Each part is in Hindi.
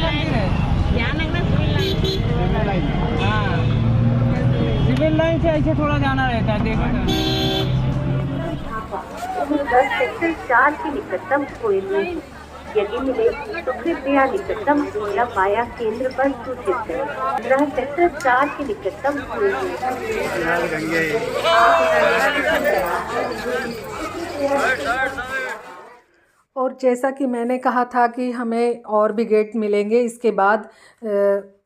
मंदिर है? हाँ, सिविल लाइन से ऐसे थोड़ा जाना रहता है, देखो ना। 10 सेक्टर 4 के निकटतम खोए हुए हैं। यदि मिले तो कृपया निकटतम या पाया केंद्र पर सूचित करें। 15 सेक्टर 4 के निकटतम खोए हुए और जैसा कि मैंने कहा था कि हमें और भी गेट मिलेंगे इसके बाद,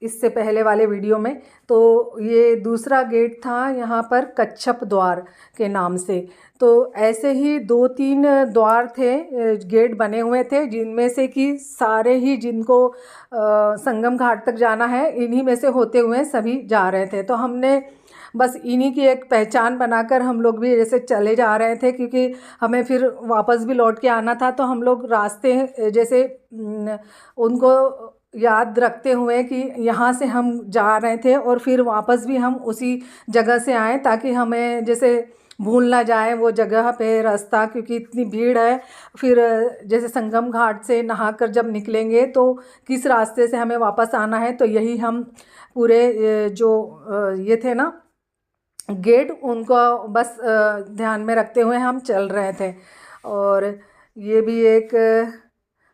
इससे पहले वाले वीडियो में, तो ये दूसरा गेट था यहाँ पर कच्छप द्वार के नाम से। तो ऐसे ही 2-3 द्वार थे, गेट बने हुए थे, जिनमें से कि सारे ही जिनको संगम घाट तक जाना है इन्हीं में से होते हुए सभी जा रहे थे। तो हमने बस इन्हीं की एक पहचान बनाकर हम लोग भी जैसे चले जा रहे थे, क्योंकि हमें फिर वापस भी लौट के आना था। तो हम लोग रास्ते जैसे उनको याद रखते हुए कि यहाँ से हम जा रहे थे और फिर वापस भी हम उसी जगह से आएँ, ताकि हमें जैसे भूल ना जाए वो जगह पे रास्ता, क्योंकि इतनी भीड़ है। फिर जैसे संगम घाट से नहाकर जब निकलेंगे तो किस रास्ते से हमें वापस आना है, तो यही हम पूरे जो ये थे ना गेट, उनको बस ध्यान में रखते हुए हम चल रहे थे। और ये भी एक,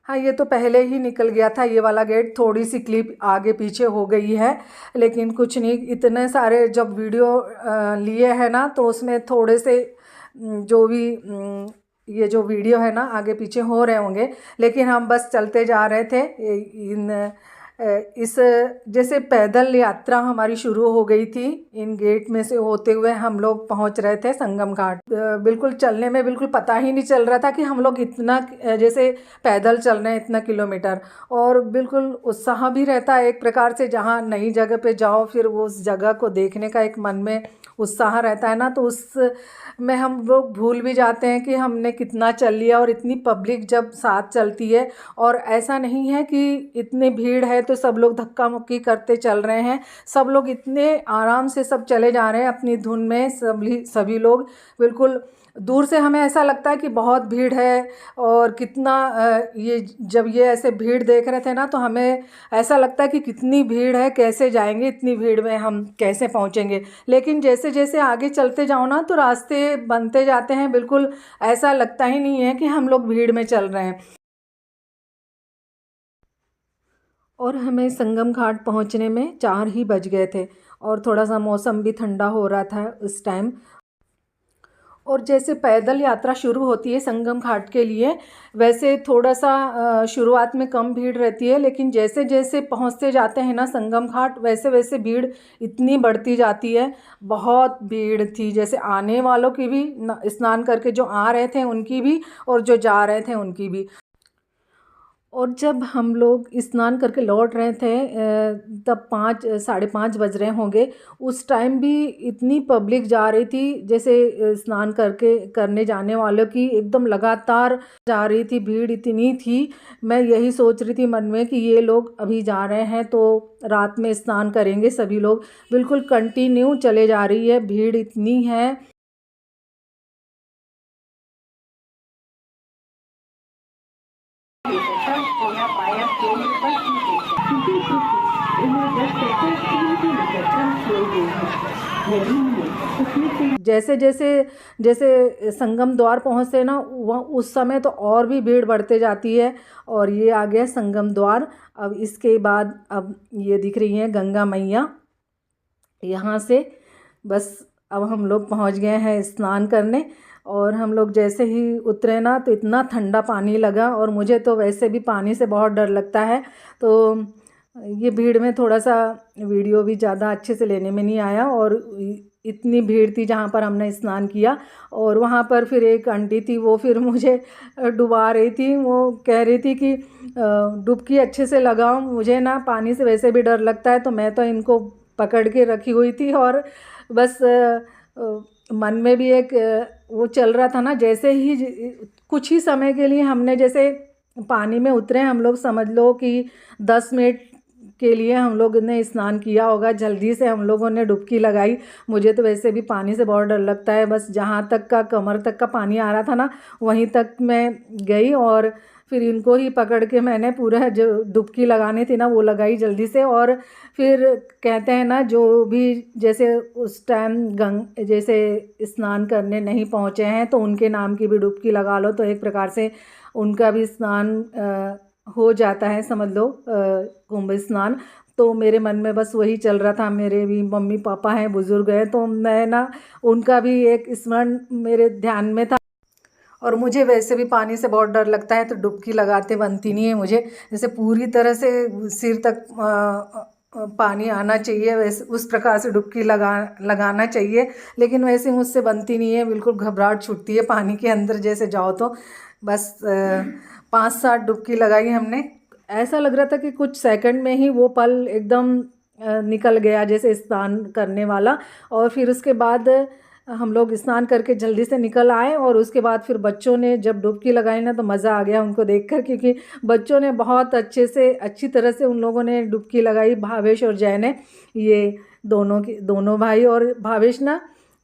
हाँ ये तो पहले ही निकल गया था ये वाला गेट, थोड़ी सी क्लिप आगे पीछे हो गई है, लेकिन कुछ नहीं। इतने सारे जब वीडियो लिए हैं ना, तो उसमें थोड़े से जो भी ये जो वीडियो है ना आगे पीछे हो रहे होंगे, लेकिन हम बस चलते जा रहे थे। इस जैसे पैदल यात्रा हमारी शुरू हो गई थी, इन गेट में से होते हुए हम लोग पहुंच रहे थे संगम घाट। बिल्कुल चलने में बिल्कुल पता ही नहीं चल रहा था कि हम लोग इतना जैसे पैदल चल रहे हैं इतना किलोमीटर। और बिल्कुल उत्साह भी रहता है एक प्रकार से, जहाँ नई जगह पे जाओ फिर वो उस जगह को देखने का एक मन में उत्साह रहता है ना, तो उस में हम लोग भूल भी जाते हैं कि हमने कितना चल लिया। और इतनी पब्लिक जब साथ चलती है, और ऐसा नहीं है कि इतनी भीड़ है तो सब लोग धक्का मुक्की करते चल रहे हैं, सब लोग इतने आराम से सब चले जा रहे हैं अपनी धुन में। सभी लोग बिल्कुल, दूर से हमें ऐसा लगता है कि बहुत भीड़ है, और कितना ये जब ये ऐसे भीड़ देख रहे थे ना, तो हमें ऐसा लगता है कि कितनी भीड़ है, कैसे जाएंगे इतनी भीड़ में, हम कैसे पहुंचेंगे। लेकिन जैसे जैसे आगे चलते जाओ ना, तो रास्ते बनते जाते हैं, बिल्कुल ऐसा लगता ही नहीं है कि हम लोग भीड़ में चल रहे हैं। और हमें संगम घाट पहुंचने में 4 ही बज गए थे, और थोड़ा सा मौसम भी ठंडा हो रहा था उस टाइम। और जैसे पैदल यात्रा शुरू होती है संगम घाट के लिए, वैसे थोड़ा सा शुरुआत में कम भीड़ रहती है, लेकिन जैसे जैसे पहुंचते जाते हैं ना संगम घाट, वैसे वैसे भीड़ इतनी बढ़ती जाती है। बहुत भीड़ थी, जैसे आने वालों की भी, स्नान करके जो आ रहे थे उनकी भी, और जो जा रहे थे उनकी भी। और जब हम लोग स्नान करके लौट रहे थे, तब 5 साढ़े 5 बज रहे होंगे, उस टाइम भी इतनी पब्लिक जा रही थी, जैसे स्नान करने जाने वालों की एकदम लगातार जा रही थी, भीड़ इतनी थी। मैं यही सोच रही थी मन में कि ये लोग अभी जा रहे हैं तो रात में स्नान करेंगे सभी लोग। बिल्कुल कंटिन्यू चले जा रही है, भीड़ इतनी है। जैसे जैसे जैसे संगम द्वार पहुँचते ना, वहाँ उस समय तो और भी भीड़ बढ़ते जाती है। और ये आ गया संगम द्वार। अब इसके बाद अब ये दिख रही हैं गंगा मैया। यहाँ से बस अब हम लोग पहुँच गए हैं स्नान करने। और हम लोग जैसे ही उतरे ना, तो इतना ठंडा पानी लगा, और मुझे तो वैसे भी पानी से बहुत डर लगता है, तो ये भीड़ में थोड़ा सा वीडियो भी ज़्यादा अच्छे से लेने में नहीं आया। और इतनी भीड़ थी जहाँ पर हमने स्नान किया। और वहाँ पर फिर एक आंटी थी, वो फिर मुझे डुबा रही थी। वो कह रही थी कि डुबकी अच्छे से लगाओ, मुझे ना पानी से वैसे भी डर लगता है। तो मैं तो इनको पकड़ के रखी हुई थी, और बस मन में भी एक वो चल रहा था ना। जैसे ही कुछ ही समय के लिए हमने जैसे पानी में उतरे, हम लोग समझ लो कि 10 मिनट के लिए हम लोग ने स्नान किया होगा। जल्दी से हम लोगों ने डुबकी लगाई। मुझे तो वैसे भी पानी से बहुत डर लगता है, बस जहाँ तक का कमर तक का पानी आ रहा था ना वहीं तक मैं गई और फिर इनको ही पकड़ के मैंने पूरा जो डुबकी लगानी थी ना वो लगाई जल्दी से। और फिर कहते हैं ना जो भी जैसे उस टाइम जैसे स्नान करने नहीं पहुँचे हैं तो उनके नाम की भी डुबकी लगा लो, तो एक प्रकार से उनका भी स्नान हो जाता है, समझ लो कुंभ स्नान। तो मेरे मन में बस वही चल रहा था। मेरे भी मम्मी पापा हैं, बुज़ुर्ग हैं, तो मैं ना उनका भी एक स्मरण मेरे ध्यान में था। और मुझे वैसे भी पानी से बहुत डर लगता है, तो डुबकी लगाते बनती नहीं है मुझे। जैसे पूरी तरह से सिर तक पानी आना चाहिए वैसे उस प्रकार से डुबकी लगाना चाहिए, लेकिन वैसे मुझसे बनती नहीं है। बिल्कुल घबराहट छूटती है पानी के अंदर जैसे जाओ तो। बस 5-7 डुबकी लगाई हमने। ऐसा लग रहा था कि कुछ सेकंड में ही वो पल एकदम निकल गया जैसे स्नान करने वाला। और फिर उसके बाद हम लोग स्नान करके जल्दी से निकल आए। और उसके बाद फिर बच्चों ने जब डुबकी लगाई ना तो मज़ा आ गया उनको देखकर, क्योंकि बच्चों ने बहुत अच्छी तरह से उन लोगों ने डुबकी लगाई। भावेश और जय ने, ये दोनों भाई। और भावेश ना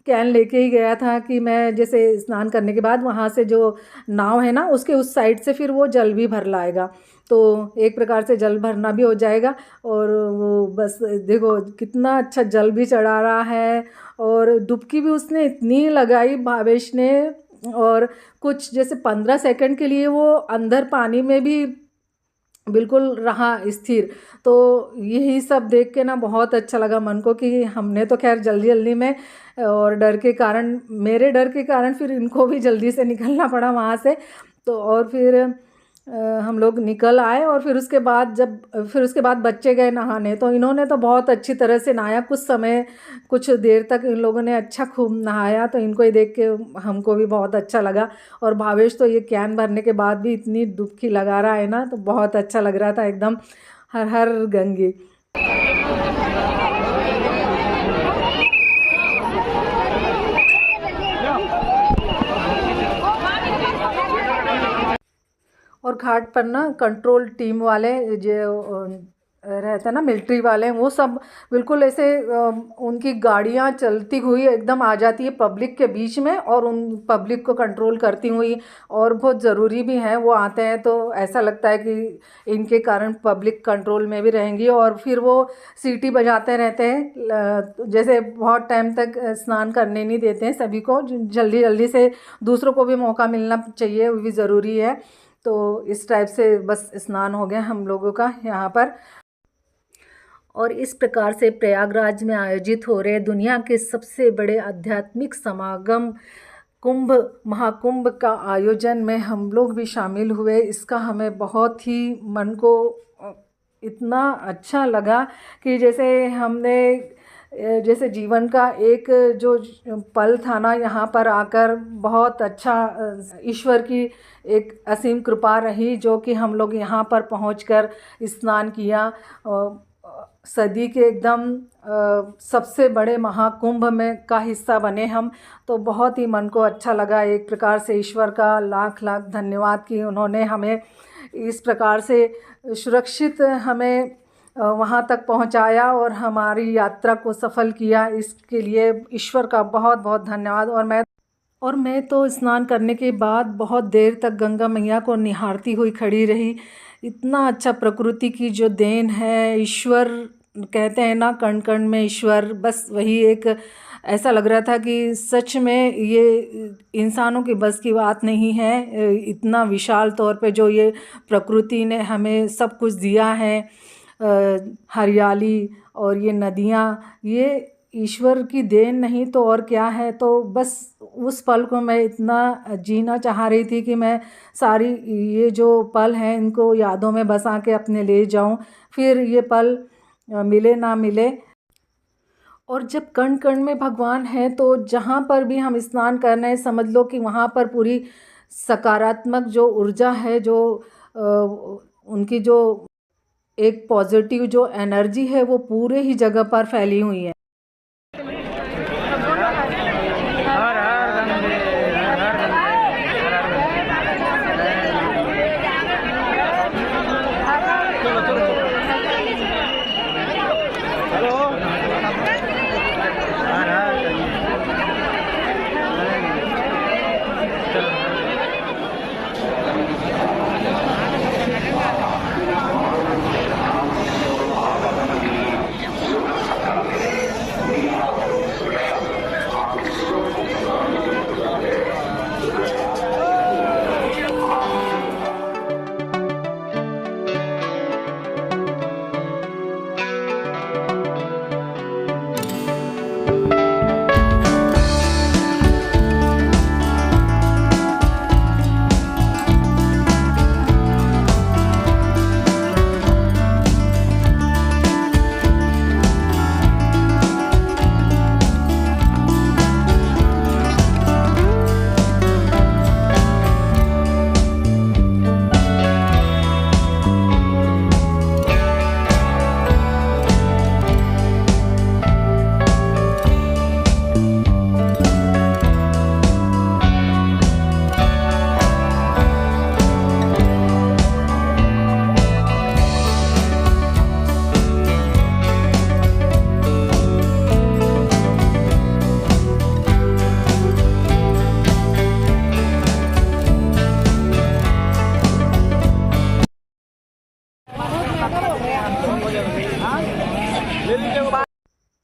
कैन लेके ही गया था कि मैं जैसे स्नान करने के बाद वहाँ से जो नाव है ना उसके उस साइड से फिर वो जल भी भर लाएगा, तो एक प्रकार से जल भरना भी हो जाएगा। और वो बस देखो कितना अच्छा जल भी चढ़ा रहा है। और डुबकी भी उसने इतनी लगाई भावेश ने, और कुछ जैसे 15 सेकंड के लिए वो अंदर पानी में भी बिल्कुल रहा स्थिर। तो यही सब देख के ना बहुत अच्छा लगा मन को कि हमने तो खैर जल्दी में और मेरे डर के कारण फिर इनको भी जल्दी से निकलना पड़ा वहाँ से। तो और फिर हम लोग निकल आए। और फिर उसके बाद बच्चे गए नहाने, तो इन्होंने तो बहुत अच्छी तरह से नहाया। कुछ देर तक इन लोगों ने अच्छा खूब नहाया, तो इनको ही देख के हमको भी बहुत अच्छा लगा। और भावेश तो ये कैन भरने के बाद भी इतनी डुबकी लगा रहा है ना, तो बहुत अच्छा लग रहा था एकदम। हर हर गंगे। और घाट पर ना कंट्रोल टीम वाले जो रहते हैं ना मिलिट्री वाले, वो सब बिल्कुल ऐसे उनकी गाड़ियां चलती हुई एकदम आ जाती है पब्लिक के बीच में, और उन पब्लिक को कंट्रोल करती हुई। और बहुत ज़रूरी भी है, वो आते हैं तो ऐसा लगता है कि इनके कारण पब्लिक कंट्रोल में भी रहेंगी। और फिर वो सीटी बजाते रहते हैं, जैसे बहुत टाइम तक स्नान करने नहीं देते हैं सभी को, जल्दी से दूसरों को भी मौका मिलना चाहिए, वो भी ज़रूरी है। तो इस टाइप से बस स्नान हो गया हम लोगों का यहाँ पर। और इस प्रकार से प्रयागराज में आयोजित हो रहे दुनिया के सबसे बड़े आध्यात्मिक समागम महाकुंभ का आयोजन में हम लोग भी शामिल हुए। इसका हमें बहुत ही मन को इतना अच्छा लगा कि जैसे जीवन का एक जो पल था ना, यहाँ पर आकर बहुत अच्छा ईश्वर की एक असीम कृपा रही, जो कि हम लोग यहाँ पर पहुँचकर स्नान किया। सदी के एकदम सबसे बड़े महाकुंभ में का हिस्सा बने हम, तो बहुत ही मन को अच्छा लगा। एक प्रकार से ईश्वर का लाख धन्यवाद कि उन्होंने हमें इस प्रकार से सुरक्षित हमें वहाँ तक पहुँचाया और हमारी यात्रा को सफल किया। इसके लिए ईश्वर का बहुत बहुत धन्यवाद। और मैं तो स्नान करने के बाद बहुत देर तक गंगा मैया को निहारती हुई खड़ी रही। इतना अच्छा प्रकृति की जो देन है, ईश्वर कहते हैं ना कण कण में ईश्वर, बस वही एक ऐसा लग रहा था कि सच में ये इंसानों की बस की बात नहीं है। इतना विशाल तौर पे जो ये प्रकृति ने हमें सब कुछ दिया है, हरियाली और ये नदियाँ, ये ईश्वर की देन नहीं तो और क्या है। तो बस उस पल को मैं इतना जीना चाह रही थी कि मैं सारी ये जो पल हैं इनको यादों में बसा के अपने ले जाऊं, फिर ये पल मिले ना मिले। और जब कण कण में भगवान है तो जहाँ पर भी हम स्नान कर रहे हैं, समझ लो कि वहाँ पर पूरी सकारात्मक जो ऊर्जा है, जो उनकी जो एक पॉजिटिव जो एनर्जी है वो पूरे ही जगह पर फैली हुई है।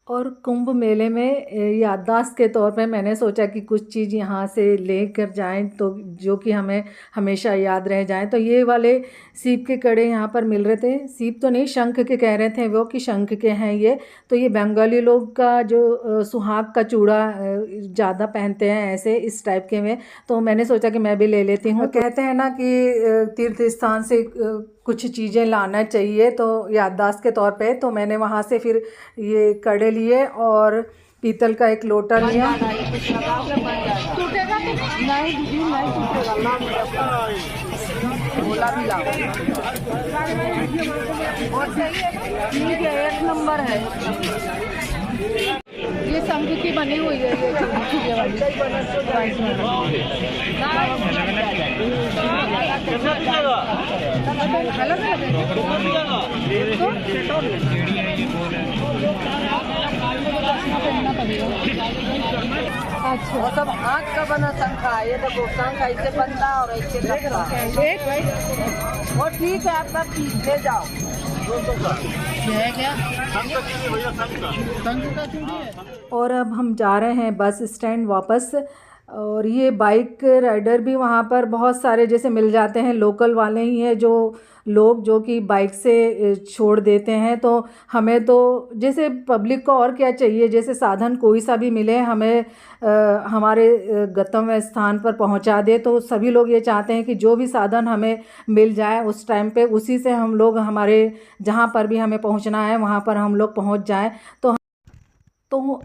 और कुंभ मेले में याददाश्त के तौर पे मैंने सोचा कि कुछ चीज़ यहाँ से लेकर जाएं तो जो कि हमें हमेशा याद रह जाएं। तो ये वाले सीप के कड़े यहाँ पर मिल रहे थे। सीप तो नहीं, शंख के कह रहे थे वो कि शंख के हैं ये। तो ये बंगाली लोग का जो सुहाग का चूड़ा ज़्यादा पहनते हैं ऐसे इस टाइप के में, तो मैंने सोचा कि मैं भी ले लेती हूँ। कहते हैं ना कि तीर्थ स्थान से कुछ चीज़ें लाना चाहिए तो याददाश्त के तौर पे, तो मैंने वहाँ से फिर ये कड़े लिए और पीतल का एक लोटा लिया। ठीक है, एक नंबर है। ये शंख की बनी हुई है ये अच्छा, वो सब हाथ का बना शंख है। ये देखो शंख ऐसे बनता और ऐसे लगता है। वो ठीक है, आपका ले जाओ। है क्या? शंख का चूड़ी है। और अब हम जा रहे हैं बस स्टैंड वापस। और ये बाइक राइडर भी वहाँ पर बहुत सारे जैसे मिल जाते हैं, लोकल वाले ही हैं जो लोग जो कि बाइक से छोड़ देते हैं। तो हमें तो जैसे पब्लिक को और क्या चाहिए, जैसे साधन कोई सा भी मिले हमें हमारे गंतव्य स्थान पर पहुँचा दे। तो सभी लोग ये चाहते हैं कि जो भी साधन हमें मिल जाए उस टाइम पे उसी से हम लोग हमारे जहाँ पर भी हमें पहुँचना है वहाँ पर हम लोग पहुँच जाएँ। तो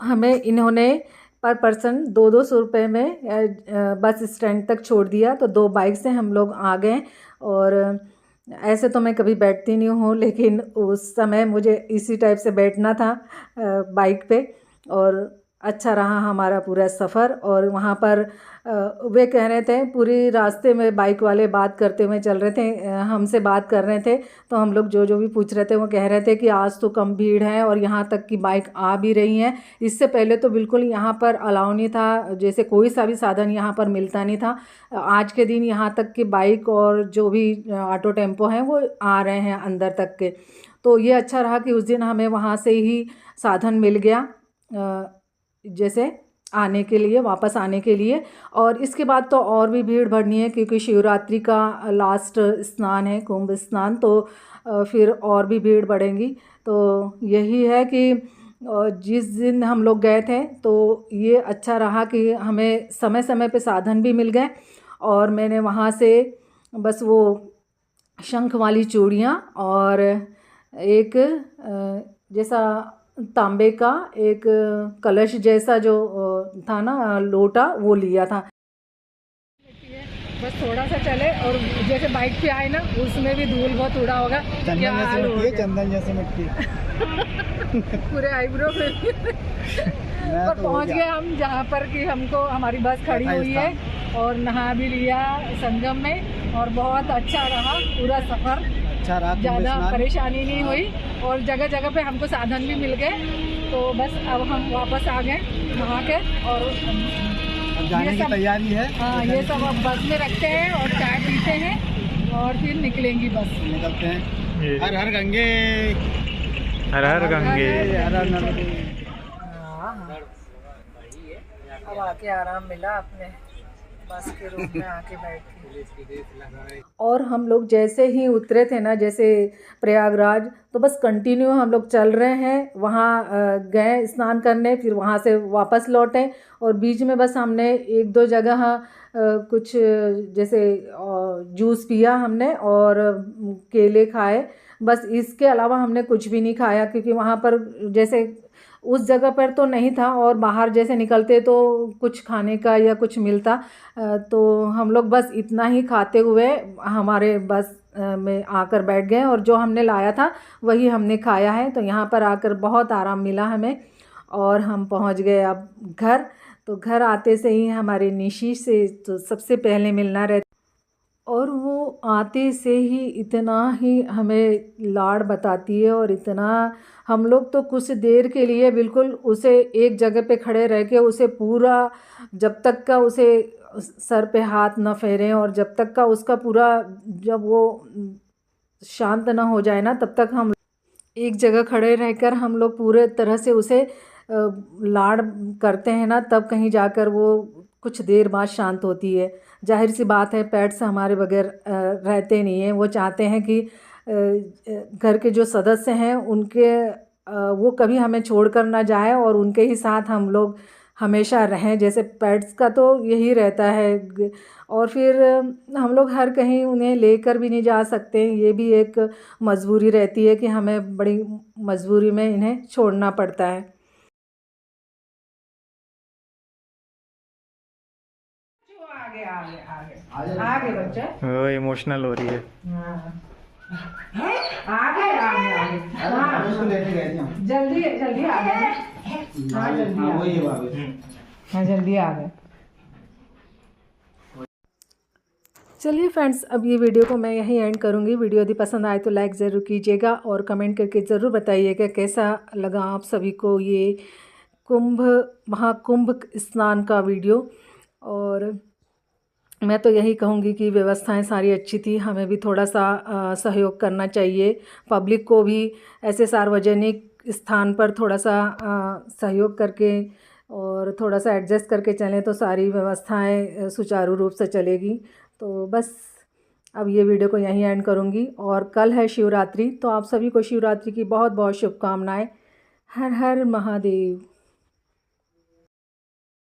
हमें इन्होंने पर पर्सन 200 रुपये में बस स्टैंड तक छोड़ दिया। तो 2 बाइक से हम लोग आ गए। और ऐसे तो मैं कभी बैठती नहीं हूँ, लेकिन उस समय मुझे इसी टाइप से बैठना था बाइक पे। और अच्छा रहा हमारा पूरा सफ़र। और वहाँ पर वे कह रहे थे, पूरी रास्ते में बाइक वाले बात करते हुए चल रहे थे, हमसे बात कर रहे थे। तो हम लोग जो भी पूछ रहे थे वो कह रहे थे कि आज तो कम भीड़ है और यहाँ तक कि बाइक आ भी रही हैं। इससे पहले तो बिल्कुल यहाँ पर अलाउ नहीं था, जैसे कोई सा भी साधन यहाँ पर मिलता नहीं था। आज के दिन यहाँ तक कि बाइक और जो भी ऑटो टेम्पो हैं वो आ रहे हैं अंदर तक के। तो ये अच्छा रहा कि उस दिन हमें वहाँ से ही साधन मिल गया जैसे आने के लिए, वापस आने के लिए। और इसके बाद तो और भी भीड़ बढ़नी है क्योंकि शिवरात्रि का लास्ट स्नान है, कुंभ स्नान। तो फिर और भी भीड़ बढ़ेंगी। तो यही है कि जिस दिन हम लोग गए थे तो ये अच्छा रहा कि हमें समय समय पे साधन भी मिल गए। और मैंने वहाँ से बस वो शंख वाली चूड़ियाँ और एक जैसा तांबे का एक कलश जैसा जो था ना लोटा, वो लिया था। बस थोड़ा सा चले और जैसे बाइक पे आए ना उसमें भी धूल बहुत उड़ा होगा। चंदन जैसे मिट्टी पूरे आईब्रो पे पर पहुंच गए हम जहाँ पर कि हमको हमारी बस खड़ी हुई है। और नहा भी लिया संगम में और बहुत अच्छा रहा पूरा सफ़र। ज़्यादा परेशानी नहीं हुई और जगह जगह पे हमको साधन भी मिल गए। तो बस अब हम वापस आ गए नहा के और जाने की तैयारी है। हाँ, ये सब अब बस में रखते हैं और चाय पीते हैं और फिर निकलेंगी बस। निकलते हैं। हर हर गंगे, हर हर गंगे, हर हर नर्मदे। अब आके आराम मिला अपने बस के रूम में आके बैठ के। और हम लोग जैसे ही उतरे थे ना, जैसे प्रयागराज, तो बस कंटिन्यू हम लोग चल रहे हैं। वहाँ गए स्नान करने, फिर वहाँ से वापस लौटे और बीच में बस हमने 1-2 जगह कुछ जैसे जूस पिया हमने और केले खाए। बस इसके अलावा हमने कुछ भी नहीं खाया क्योंकि वहाँ पर जैसे उस जगह पर तो नहीं था और बाहर जैसे निकलते तो कुछ खाने का या कुछ मिलता। तो हम लोग बस इतना ही खाते हुए हमारे बस में आकर बैठ गए और जो हमने लाया था वही हमने खाया है। तो यहाँ पर आकर बहुत आराम मिला हमें और हम पहुँच गए अब घर। तो घर आते से ही हमारे निशी से तो सबसे पहले मिलना रहता और वो आते से ही इतना ही हमें लाड़ बताती है और इतना हम लोग तो कुछ देर के लिए बिल्कुल उसे एक जगह पे खड़े रह के उसे पूरा जब तक का उसे सर पे हाथ न फेरें और जब तक का उसका पूरा जब वो शांत ना हो जाए ना तब तक हम एक जगह खड़े रहकर हम लोग पूरे तरह से उसे लाड़ करते हैं ना, तब कहीं जाकर वो कुछ देर बाद शांत होती है। जाहिर सी बात है, पेट्स हमारे बगैर रहते नहीं हैं। वो चाहते हैं कि घर के जो सदस्य हैं उनके वो कभी हमें छोड़कर ना जाए और उनके ही साथ हम लोग हमेशा रहें। जैसे पेट्स का तो यही रहता है। और फिर हम लोग हर कहीं उन्हें लेकर भी नहीं जा सकते। ये भी एक मजबूरी रहती है कि हमें बड़ी मजबूरी में इन्हें छोड़ना पड़ता है। आगे आगे आगे आगे बच्चा, वो इमोशनल हो रही है। आगे आगे आगे, जल्दी जल्दी आ गए। हाँ जल्दी आ गए। चलिए फ्रेंड्स, अब ये वीडियो को मैं यहीं एंड करूँगी। वीडियो यदि पसंद आए तो लाइक ज़रूर कीजिएगा और कमेंट करके ज़रूर बताइएगा कैसा लगा आप सभी को ये महाकुंभ स्नान का वीडियो। और मैं तो यही कहूँगी कि व्यवस्थाएं सारी अच्छी थी। हमें भी थोड़ा सा सहयोग करना चाहिए। पब्लिक को भी ऐसे सार्वजनिक स्थान पर थोड़ा सा सहयोग करके और थोड़ा सा एडजस्ट करके चलें तो सारी व्यवस्थाएं सुचारू रूप से चलेगी। तो बस अब ये वीडियो को यहीं एंड करूँगी। और कल है शिवरात्रि, तो आप सभी को शिवरात्रि की बहुत बहुत शुभकामनाएं। हर हर महादेव।